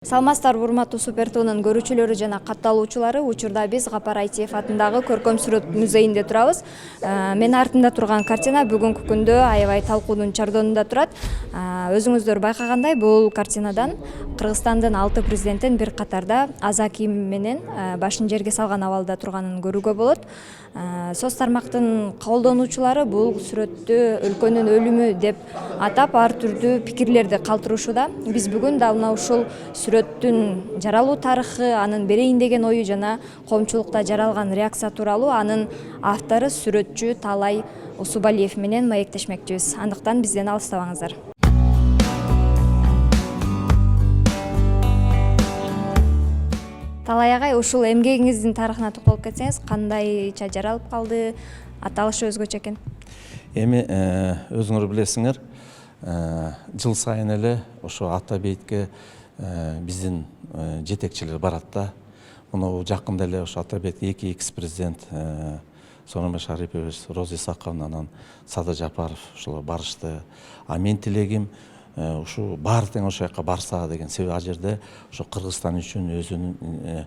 Саламатсыздар, урматтуу Супер ТВнын көрүүчүлөрү жана катталуучулары. Учурда биз Гапар Айтиев атындагы Көркөм сүрөт музейинде турабыз. Мен артымда турган картина бүгүнкү күндө аябай талкуунун чардонунда турат. Өзүңүздөр байкагандай, бул картинадан Кыргызстандын 6 президентин бир катарда аза кийим менен башын жерге салган абалда турганын көрүүгө болот. Соц тармактын колдонуучулары бул сүрөттү өлкөнүн өлүмү деп атап ар түрдүү пикирлерди калтырышууда. Биз бүгүн дал мына ушул сүрөттүн жаралуу тарыхы, анын берейин деген ою жана коомчулукта жаралган реакция тууралуу анын автору сүрөтчү Талай Усубалиев менен маектешмекчибиз. Андыктан бизден алыстабаңыздар. Талай агай, ушул эмгегиңиздин тарыхына токтолуп кетсеңиз, кандайча жаралып калды, аталышы өзгөчө экен? Эми өзүңөр билесиңер, жыл сайын эле ошо ата бейитке биздин жетекчилер барат да. Муну жакында эле ошо ата бейитке 2 экс-президент Сооронбай Шарипович, Роза Исаковна, анан Садыр Жапаров ошолор барышты. А мен тилегим ушу баары тең ошол жака барса деген. Себеби ал жерде ошо Кыргызстан үчүн өзүнүн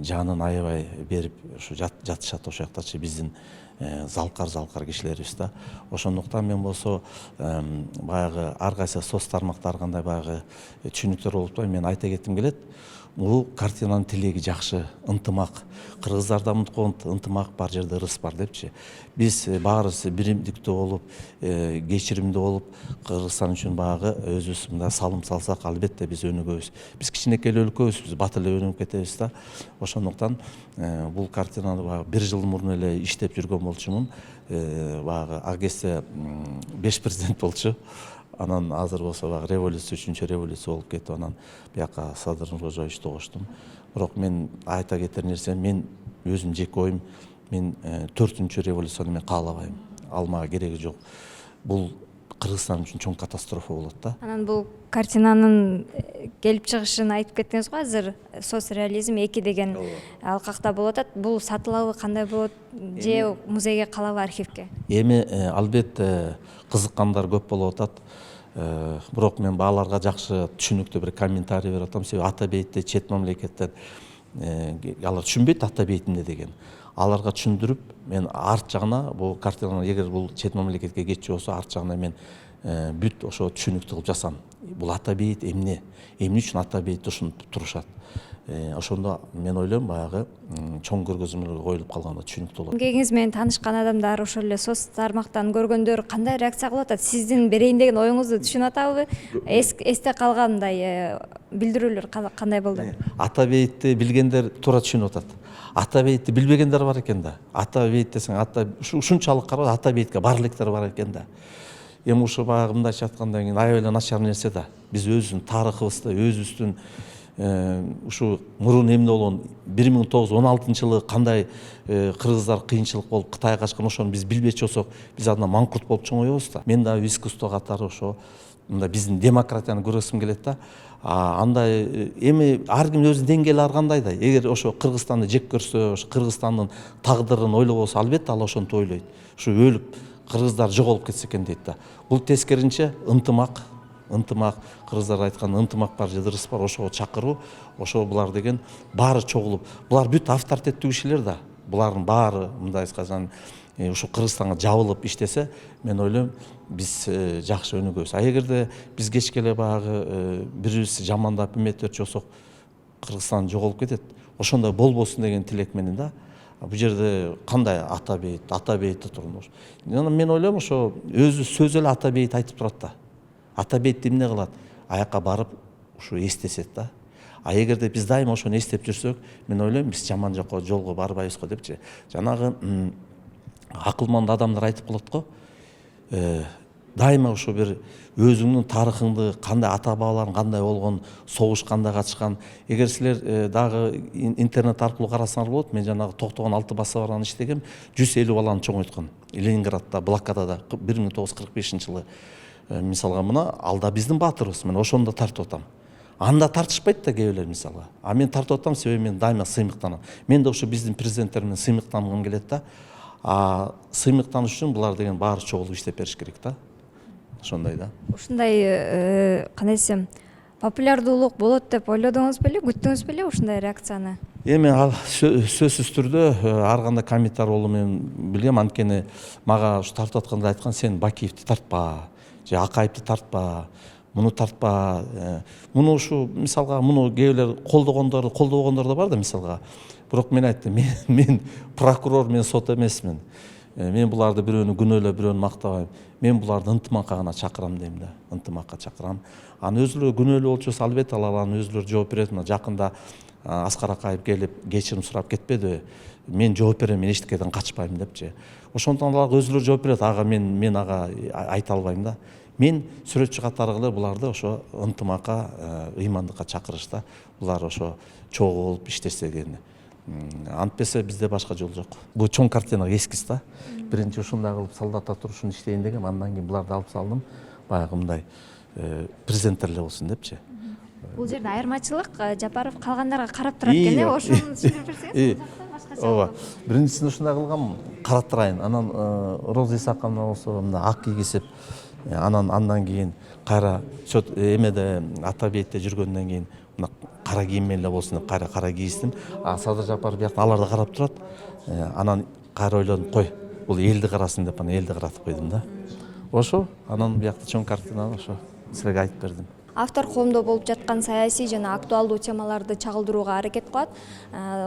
жанын аябай берип ушу жатышат ошол жактачы биздин залкар кишилерибиз да. Ошондуктан мен болсо баягы ар кайсы соц тармактар кандай баягы түшүнүктөр болуп атпайбы, мен айта кетким келет. Бул картинанын тилеги жакшы, ынтымак. Кыргыздарда ынтымак бар жерде ырыс бар депчи. Биз баарыбыз биримдиктүү болуп, кечиримдүү болуп, Кыргызстан үчүн баягы өзүбүз мындай салым салсак, албетте биз өнүгөбүз. Биз кичинекей өлкөбүз, биз бат эле өнүгүп кетебиз да. Ошондуктан бул картинаны баягы 1 жыл мурун эле иштеп жүргөн болчумун. Баягы ал кезде 5 президент болчу. Анан азыр болсо баягы революция, 3-чү революция болуп кетип, анан бияка Садыр Нуркожоевичти тогуштум. Бирок мен айта кетер нерсем, мен өзүм жеке оюм, мен 4-чү революцияны мен каалабайм. Ал мага кереги жок. Бул Кыргызстан үчүн чоң катастрофа болот да. Анан бул картинанын келип чыгышын айтып кеттиңиз го, азыр соцреализм 2 деген алкакта болуп атат. Бул сатылабы, кандай болот, же музейге калабы, архивке? Эми албетте кызыккандар көп болуп атат. Бирок мен бааларга жакшы түшүнүктүү бир комментарий берип атам. Себеби ата бейитте чет мамлекеттер алар түшүнбөйт ата бейит эмне деген. Аларга түшүндүрүп, мен арт жагына бул картинаны, эгер бул чет мамлекетке кетчү болсо, арт жагына мен бүт ошо түшүнүктүү кылып жасам. Бул ата бейит эмне үчүн ата бейитти ушинтип турушат. Ошондо мен ойлойм баягы чоң көргөзмөлөр коюлуп калганда түшүнүктүү болот. Эмгегиңиз менен таанышкан адамдар, ошол эле соц тармактан көргөндөр кандай реакция кылып атат? Сиздин берейин деген оюңузду түшүнүп атабы? Эсте калгандай билдирүүлөр кандай болду? Ата бейитти билгендер туура түшүнүп атат. Ата бейитти билбегендер бар экен да. Ата бейит десең, ушунчалык карап ата бейитке бар электер бар экен да. Эми ушу баягы мындайча айткандан кийин аябай эле начар нерсе да. Биз өзүбүздүн тарыхыбызды, өзүбүздүн ушу мурун эмне болгон 1916-жылы кандай кыргыздар кыйынчылык болуп Кытайга качкан, ошону биз билбечү болсок, биз андан маңкурт болуп чоңоебуз да. Мен дагы искусство катары ошо мындай биздин демократияны көргүсүм келет да. Андай эми ар ким өзүнүн деңгээли ар кандай да. Эгер ошо Кыргызстанды жек көрсө, ошо Кыргызстандын тагдырын ойлобосо, албетте ал ошентип ойлойт. Ушу өлүп кыргыздар жоголуп кетсе экен дейт да. Бул тескеринче ынтымак, кыргыздар айткан ынтымак бар жерде ырыс бар, ошого чакыруу, ошо булар деген баары чогулуп, булар бүт авторитеттүү кишилер да. Булардын баары мындай сказан ушу Кыргызстанга жабылып иштесе, мен ойлойм биз жакшы өнүгөбүз. А эгерде биз кечке эле баягы бирибизди жамандап эметчү болсок, Кыргызстан жоголуп кетет. Ошондой болбосун деген тилек менен да. Бул жерде кандай ата бейитте турган. Мен ойлойм ошо өзү сөз эле ата бейит айтып турат да. Ата бейитти эмне кылат? Аяка барып ушу эстесет да. А эгерде биз дайыма ошону эстеп жүрсөк, мен ойлойм биз жаман жакка жолго барбайбыз го депчи. Жанагы акылман адамдар айтып калат го. Дайыма ушу бир өзүңдүн тарыхыңды, кандай ата бабаларың кандай болгон, согуш кандай качкан. Эгер силер дагы интернет аркылуу карасаңар болот, мен жанагы токтогон 6 басабардан иштегем, 150 баланы чоңойткон. Ленинградда, блокадада 1945-жылы. Мисалга мына алда биздин баатырыбыз, мен ошону да тартып атам. Анда тартышпайт да кээ мисалы. А мен тартып атам, себеби мен дайыма сыймыктанам. Мен да ошо биздин президенттер менен сыймыктангым келет да. Сыймыктаныш үчүн булар деген баары чогулуп иштеп бериш керек да. Ошондой да. Ушундай кандай десем, популярдуулук болот деп ойлодуңуз беле, күттүңүз беле ушундай реакцияны? Эми ал сөзсүз түрдө ар кандай комментар болуну мен билем, анткени мага ушу тартып атканда айткан, сен Бакиевди тартпа, же Акаевди тартпа, муну тартпа. Муну ушу мисалга муну кээ бирлер колдобогондор да бар да мисалга. Бирок мен айттым, мен прокурор, мен сот эмесмин. Мен буларды бирөөнү күнөөлөп, бирөөнү мактабайм. Мен буларды ынтымакка гана чакырам дейм да. Ынтымакка чакырам. Аны өзүлөрү күнөөлүү болчусу албетте алар өзүлөрү жооп берет. Жакында Аскар Акаев келип кечирим сурап кетпедиби? Мен жооп берем, мен эчтекеден качпайм депчи. Ошондон алар өзүлөрү жооп берет. Ага мен ага айта албайм да. Мен сүрөтчү катары эле буларды ошо ынтымакка, ыймандыкка чакырышта булар ошо чогуу болуп иштесе экен. Антпесе бизде башка жол жок. Бул чоң картина эскиз да. Биринчи ушундай кылып солдатта турушун иштейин дегем, андан кийин буларды алып салдым. Баягы мындай президенттер эле болсун депчи. Бул жерде айырмачылык Жапаров калгандарга карап турат экен, ошону түшүнүп берсеңиз, башкача болот. Биринчисин ушундай кылгам, карап турайын. Анан Роза Исаковна болсо мына ак кийгизип, андан кийин кайра эмеде Атабекте жүргөндөн кийин мына кара кийим менен эле болсун деп кайра кийиздим. Садыр Жапаров биякта алар да карап турат. Анан кайра ойлодум, кой, бул элди карасын деп, анан элди каратып койдум да. Ошо анан биякта чоң картинаны ошо силерге айтып бердим. Автор коомдо болуп жаткан саясий жана актуалдуу темаларды чагылдырууга аракет кылат.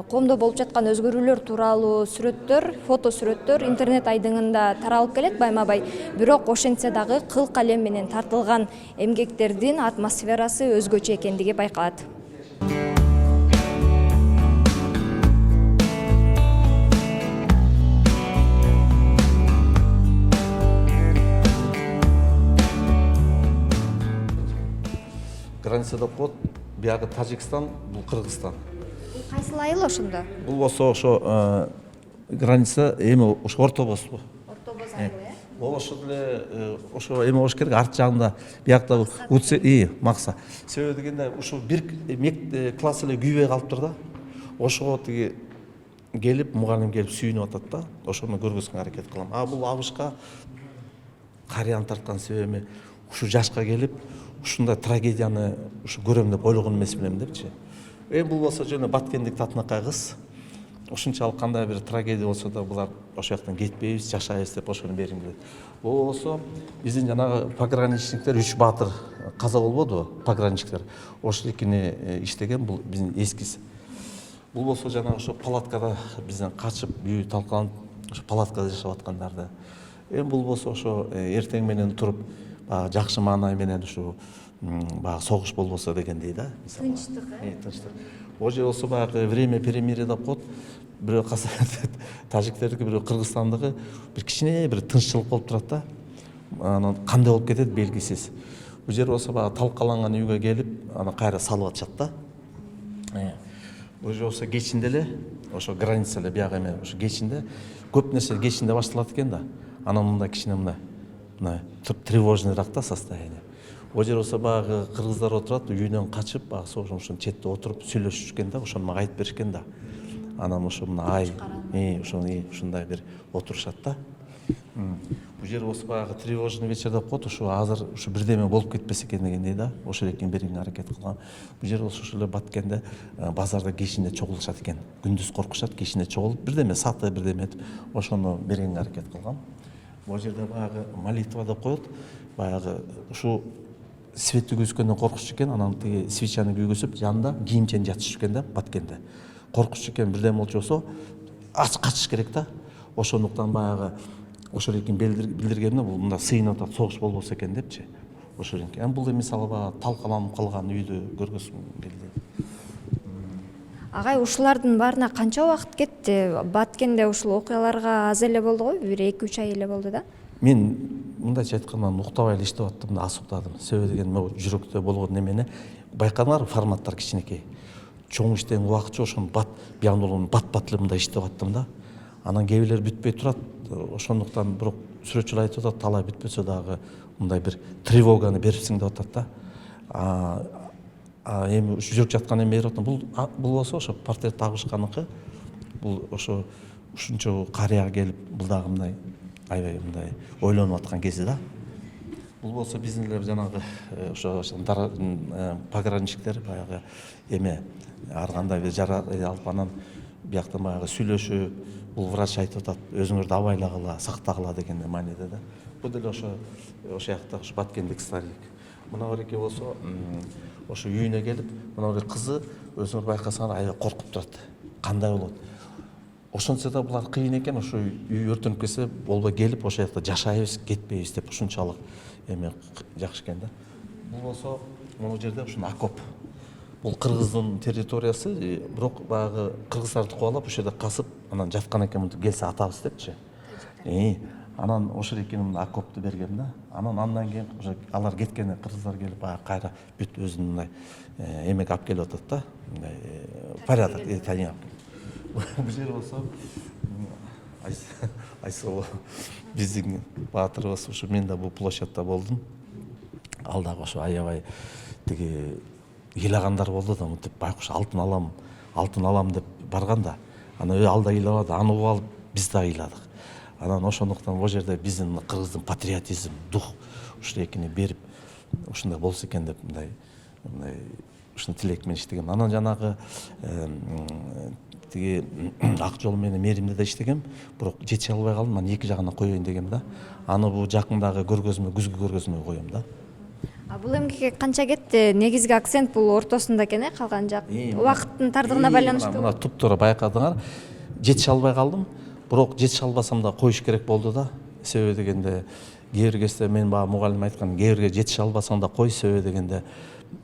Коомдо болуп жаткан өзгөрүүлөр тууралуу сүрөттөр, фото сүрөттөр интернет айдыңында таралып келет байма-бай. Бирок ошентсе дагы кыл калем менен тартылган эмгектердин атмосферасы өзгөчө экендиги байкалат. Граница деп коет, биягы Тажикстан, бул Кыргызстан. Кайсыл айыл ошондо? Бул болсо ошо граница эми ошо Орто Боз. Орто Боз айылы, Бул ошо деле ошо эми болуш керек, арт жагында биякта макса. Себеби дегенде ушу бир класс эле күйбөй калыптыр да. Ошого тиги келип, мугалим келип сүйүнүп атат да. Ошону көргөзгөнгө аракет кылам. Бул абышка карыяны тарткан себеби ушу жашка келип ушундай трагедияны ушу көрөм деп ойлогон эмес билем депчи. Бул болсо жана баткендик татынакай кыз. Ушунчалык кандай бир трагедия болсо да булар ошол жактан кетпейбиз, жашайбыз деп ошону бергим келет. Бул болсо биздин жанагы пограничниктер 3 баатыр каза болбодубу, пограничниктер. Ошол экини иштеген, бул биздин эскиз. Бул болсо жана ошо палаткада бизден качып, үй талкаланып, ошо палаткада жашап аткандарды. Бул болсо ошо эртең менен туруп жакшы маанай менен ушу баягы согуш болбосо дегендей да. Тынчтык. Тынчтык. О же болсо баягы время перемирия деп коет. Бирөө тажиктердики, бирөө кыргызстандыгы бир кичине бир тынччылык болуп турат да. Анан кандай болуп кетет белгисиз. Бул жер болсо баягы талкаланган үйгө келип, аны кайра салып атышат да. Бул же болсо кечинде эле, ошо граница эле биягы эме, ошо кечинде көп нерсе кечинде башталат экен да. Анан мындай кичине мына тревожныйраак да состояние. О жер болсо баягы кыргыздар отурат, үйүнөн качып, баягы ошонун четте отуруп сүйлөшүшкөн да, ошону мага айтып беришкен да. Анан ошо мына ушундай бир отурушат да. Бул жер болсо баягы тревожный вечер деп коет, ошо азыр ушу бирдеме болуп кетпесе экен дегендей да. Ошол экин бергенге аракет кылган. Бул жер болсо ошол эле Баткенде базарда кечинде чогулушат экен. Күндүз коркушат, кечинде чогулуп, бирдеме саты, бирдеме этип, ошону бергенге аракет кылган. Бул жерде баягы молитва деп коет. Баягы ушу свет күйгөзгөндөн коркуч экен, анан тиги свечаны күйгөзүп, жанында кийимчен жатышып экен да, Баткенде. Коркуч экен, бирдеме болчу болсо, качыш керек да. Ошондуктан баягы ошол экин билдиргенде бул мында сыйынып атат, согуш болбосо экен депчи. Ошол экен. Бул мисалы баягы талкаланып калган үйдү көргөзгүм келди. Агай, ушулардын баарына канча убакыт кетти? Баткенде ушул окуяларга аз эле болду го, бир 2-3 ай эле болду да. Мен мындайча айтканда уктабай эле иштеп аттым да, аз уктадым. Себеби деген могу жүрөктө болгон немени байкаңар, форматтар кичинекей. Чоң иштеген убакытчы ошону биян болгон бат эле мындай иштеп аттым да. Анан кээ бирлер бүтпөй турат. Ошондуктан бирок сүрөтчүлөр айтып атат, талай бүтпөсө дагы мындай бир тревоганы берипсиң деп атат да. Эми жүрүп жаткан эме берип атам. Бул болсо ошо портрет табышканыкы. Бул ошо ушунчо карыя келип, бул дагы мындай аябай мындай ойлонуп аткан кези да. бул болсо биздин эле жанагы ошо пограничниктер баягы эме ар кандай бир жара алып анан бияктан баягы сүйлөшүп, бул врач айтып атат, өзүңөрдү абайлагыла, сактагыла деген мааниде да. Бул деле ошо жакта ошо баткендик старик. Мына бир эки болсо ошо үйүнө келип, мына бир кызы өзүңөр байкасаңар аябай коркуп турат. Кандай болот? Ошончо да булар кыйын экен, ошо үй өртөнүп кетсе болбой келип, ошол жакта жашайбыз, кетпейбиз деп ушунчалык эме жакшы экен да. Бул болсо могу жерде ушул окоп. Бул кыргыздын территориясы, бирок баягы кыргыздарды кубалап ошол жерде касып, анан жаткан экен, мынтип келсе атабыз депчи. Анан ошол экенин окопту бергем да. Андан кийин уже алар кеткенде кыргыздар келип баягы кайра бүт өзүнүн мындай эмеге алып келип атат да. Мындай порядок тайынап. Бул жер болсо Айсол биздин баатырыбыз, ушу мен да бул площадьта болдум. Ал дагы ошо аябай тиги ыйлагандар болду да, мынтип байкуш алтын алам деп барган да. Анан ал да ыйлабады, аны угуп алып биз да ыйладык. Анан ошондуктан бул жерде биздин кыргыздын патриотизм, дух ушул экини берип, ушундай болсо экен деп мындай ушуну тилек менен иштегем. Анан жанагы тиги ак жол менен Мээримде да иштегем, бирок жетише албай калдым. Анан эки жагына коеюн дегем да. Аны бул жакындагы көргөзмө, күзгү көргөзмөгө коем да. Бул эмгекке канча кетти? Негизги акцент бул ортосунда экен, калган жак убакыттын тардыгына байланыштуу. Мына туп-туура байкадыңар. Жетише албай калдым, бирок жетише албасам да коюш керек болду да. Себеби дегенде кээ бир кезде мен баягы мугалим айткан, кээ бирге жетише албасаң да кой, себеби дегенде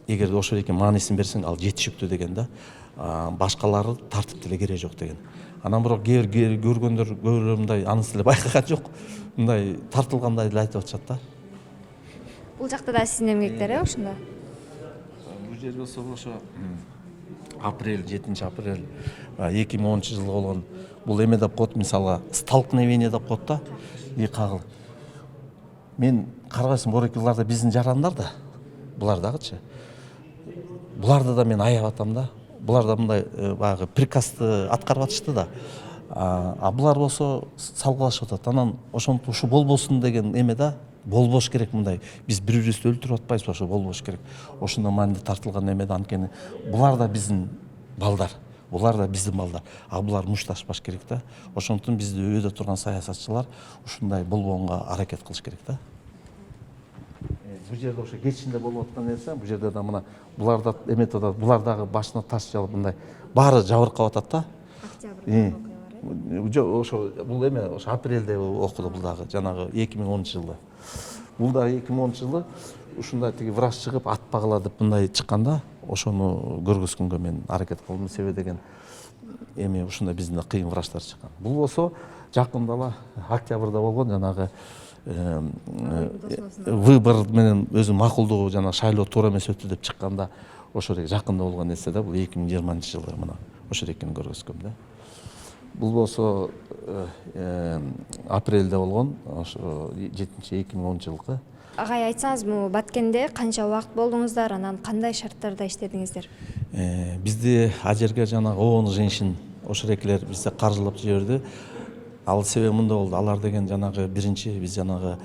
эгер ошол эки маанисин берсең, ал жетишиктүү деген да. Башкалары тартып деле кереги жок деген. Анан бирок кээ бир көргөндөр мындай анысы эле байкаган жок. Мындай тартылгандай эле айтып атышат да. Бул жакта да сиздин эмгектер ошондо. Бул жер болсо ошо апрель 7 апрель 2010 жылы болгон. Бул эме деп коет, мисалга столкновение деп коет да. Кагыл. Мен карабайсың, борки жылдарда биздин жарандар да, булар дагычы. Буларды да мен аябай атам да. Булар да мындай баягы приказды аткарып атышты да. Булар болсо салгылашып атат. Анан ошентип ушу болбосун деген эме да. Болбош керек мындай. Биз бири-бирибизди өлтүрүп атпайбыз, ошо болбош керек. Ошондо мааниде тартылган эме да, анткени булар да биздин балдар. Булар да биздин балдар. Булар мушташпаш керек да. Ошондуктан бизди өйдө турган саясатчылар ушундай болбогонго аракет кылыш керек да. Бул жерде ошо кечинде болуп аткан нерсе, бул жерде да мына булар да эметип атат, булар дагы башына таш жалып мындай баары жабыркап атат да. Октябрь ошо бул эме ошо апрелде окуду, бул дагы жанагы 2010 жылы. Бул да 2010 жылы ушундай тиги врач чыгып атпагыла деп мындай чыкканда, ошону көргөзгөнгө мен аракет кылдым. Себеби деген эми ушундай биздин кыйын врачтар чыккан. Бул болсо жакында эле октябрда болгон жанагы выбор менен өзү макулдугу жана шайлоо туура эмес өттү деп чыкканда, ошо жакында болгон нерсе да. Бул 2020 жылы мына ошо экенин көргөзгөм да. Бул болсо апрелде болгон, ошо 2010 жылкы. Агай, айтсаңыз, Баткенде канча убакыт болдуңуздар, анан кандай шарттарда иштедиңиздер? Бизди ал жерге жанагы ООН женщин ошо экилер бизди каржылап жиберди. Ал себеби мындай болду. Алар деген жанагы биринчи биз жанагы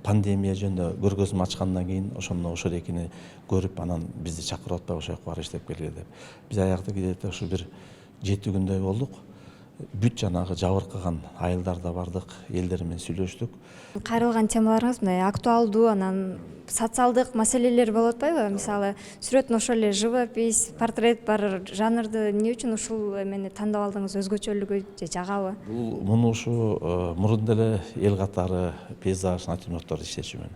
пандемия жөнүндө көргөзмө ачкандан кийин ошо экини көрүп, анан бизди чакырып атпай ошол жака бар иштеп келгиле деп. Биз аякта кидете ошо бир 7 күндөй болдук. Бүт жанагы жабыркаган айылдарда бардык, элдер менен сүйлөштүк. Кайрылган темаларыңыз мындай актуалдуу, анан социалдык маселелер болуп атпайбы? Мисалы, сүрөттүн ошол эле живопись, портрет бар жанрды эмне үчүн ушул эмени тандап алдыңыз? Өзгөчөлүгү же жагабы? Бул муну ушу мурун деле эл катары пейзаж, натюрморттор иштечүмүн.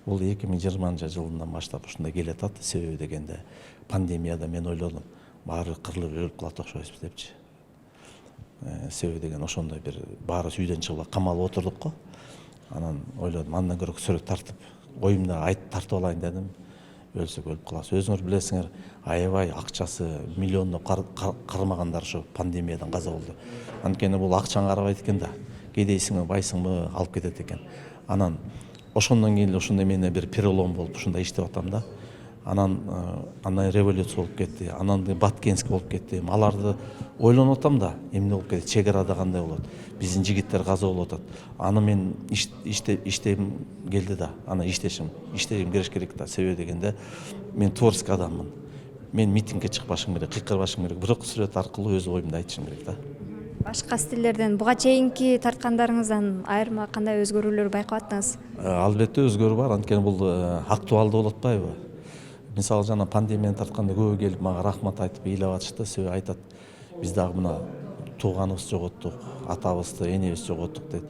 Бул 2020 жылынан баштап ушундай келатат. Себеби дегенде пандемияда мен ойлодум, баары кырылып өлүп калат окшойбуз депчи. Себеби деген ошондой бир баарыбыз үйдөн чыгып камалып отурдук го. Анан ойлодум, андан көрө сүрөт тартып, оюмда айтып тартып алайын дедим. Өлсөк өлүп калабыз. Өзүңөр билесиңер, аябай акчасы миллиондоп кармагандар ошо пандемиядан каза болду. Анткени бул акчаңа карабайт экен да. Кедейсиңби, байсыңбы алып кетет экен. Анан ошондон кийин эле ушундай менде бир перелом болуп ушундай иштеп атам да. анан андан революция болуп кетти, анан Баткенский болуп кетти. Аларды ойлонуп атам да, эмне болуп кетти, чек арада кандай болот, биздин жигиттер каза болуп атат. Аны мен иштегим келди да, аны иштегим кереш керек да. Себеби дегенде мен творческий адаммын. Мен митингге чыкпашым керек, кыйкырбашым керек, бирок сүрөт аркылуу өз оюмду айтышым керек да. Башка стилдерден буга чейинки тарткандарыңыздан айырма кандай өзгөрүүлөр байкап аттыңыз? Албетте өзгөрүү бар, анткени бул актуалдуу болуп атпайбы? Мисалы жана пандемияны тартканда көбү келип мага рахмат айтып ыйлап атышты. Себеби айтат, биз дагы мына тууганыбызды жоготтук, атабызды, энебизди жоготтук дейт.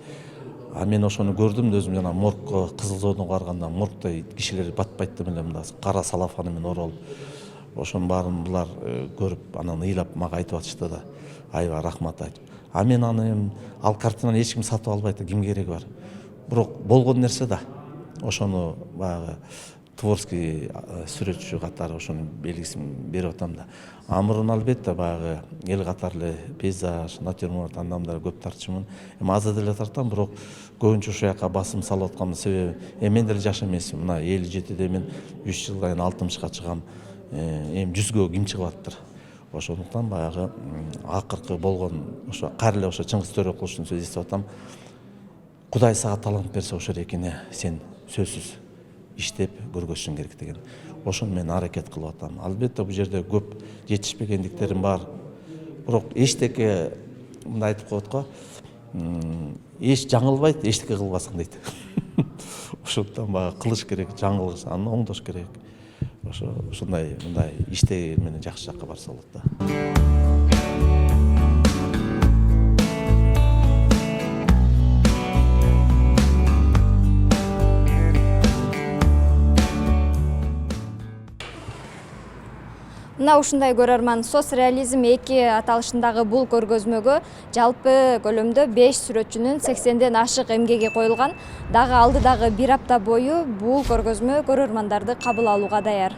А мен ошону көрдүм да, өзүм жана моргко, Кызыл Жоодон барганда моргто кишилер батпайт деп эле мында кара салафаны менен оролуп, ошонун баарын булар көрүп, анан ыйлап мага айтып атышты да. Айба рахмат айтып. А мен аны ал картинаны эч ким сатып албайт да, ким кереги бар. Бирок болгон нерсе да. Ошону баягы творческий сүрөтчү катары ошонун белгисин берип атам да. Мурун албетте баягы эл катары эле пейзаж, натюрморт андамдар көп тартчумун. Азыр деле тартам, бирок көбүнчө ушул жака басым салып атканмын. Себеби мен деле жаш эмесмин. Мына 57-де мен 3 жылдан кийин 60-ка чыгам. Эми 100гө ким чыгып аттыр? Ошондуктан баягы акыркы болгон ошо кайра эле ошо Чыңгыз Төрөкуловдун сөзүн эстеп атам. Кудай сага талант берсе ошол экине сен сөзсүз иштеп көргөзүшүң керек деген. Ошону мен аракет кылып атам. Албетте бул жерде көп жетишпегендиктерим бар. Бирок эчтеке мындай айтып коет го. Эч жаңылбайт, эчтеке кылбасаң дейт. Ошондуктан баягы кылыш керек, жаңылыш, аны оңдош керек. Ошондой мындай иштей менен жакшы жакка барса болот да. Мына ушундай көрөрман, соцреализм 2 аталышындагы бул көргөзмөгө жалпы көлөмдө 5 сүрөтчүнүн 80ден ашык эмгеги коюлган. Дагы алдыдагы 1 апта бою бул көргөзмө көрөрмандарды кабыл алууга даяр.